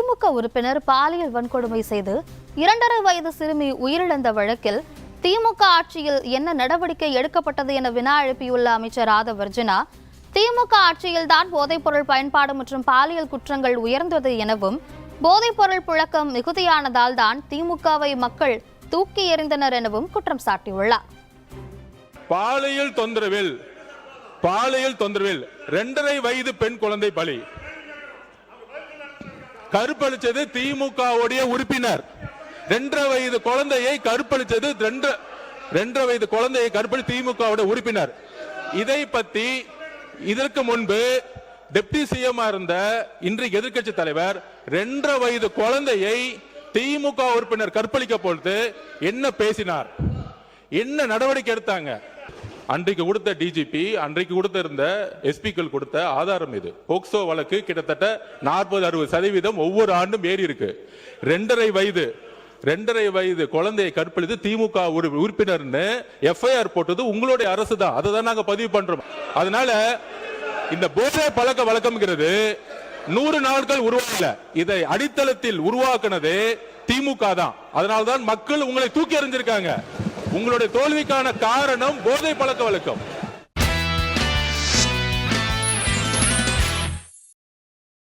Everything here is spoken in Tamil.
திமுக உறுப்பினர் பாலியல் வன்கொடுமை செய்து 2.5 வயது சிறுமி உயிரிழந்த வழக்கில் திமுக ஆட்சியில் என்ன நடவடிக்கை எடுக்கப்பட்டது என வினா எழுப்பியுள்ள அமைச்சர் ஆதவர்ஜுனா, திமுக ஆட்சியில்தான் போதைப்பொருள் பயன்பாடு மற்றும் பாலியல் குற்றங்கள் உயர்ந்தது எனவும், போதைப்பொருள் புழக்கம் மிகுதியானதால் தான் திமுகவை மக்கள் தூக்கி எறிந்தனர் எனவும் குற்றம் சாட்டியுள்ளார். பாலியல் தொந்தரவில் 2.5 வயது பெண் குழந்தை பலி, கற்பழிச்சது திமுகவுடைய உறுப்பினர். 2.5 வயது குழந்தையை கற்பழிச்சது 2.5 வயது குழந்தையை கற்பழித்த திமுகவுடைய உறுப்பினர். இதை பத்தி இதற்கு முன்பு டெப்டி சிஎம் இருந்த இன்றைக்கு எதிர்க்கட்சி தலைவர் 2.5 வயது குழந்தையை திமுக உறுப்பினர் கற்பழிக்க பொழுது என்ன பேசினார், என்ன நடவடிக்கை எடுத்தாங்க? அன்றைக்கு கொடுத்த டிஜிபி, அன்றைக்கு கொடுத்திருந்த எஸ்பிக்கள் கொடுத்த ஆதாரம் இது. போக்சோ வழக்கு கிட்டத்தட்ட 40-60% ஒவ்வொரு ஆண்டும் ஏறி இருக்கு. 2.5 வயது குழந்தையை கற்பழித்து திமுக உறுப்பினர்னு எஃப்ஐஆர் போட்டது உங்களுடைய அரசு தான். அதை தான் நாங்க பதிவு பண்றோம். அதனால இந்த போதை பழக்க வழக்கம்ங்கிறது 100 நாட்கள் உருவாக்கல, இதை அடித்தளத்தில் உருவாக்குனதே திமுக தான். அதனால்தான் மக்கள் உங்களை தூக்கி எறிஞ்சிருக்காங்க. உங்களுடைய தோல்விக்கான காரணம் போதை பழக்க வழக்கம்.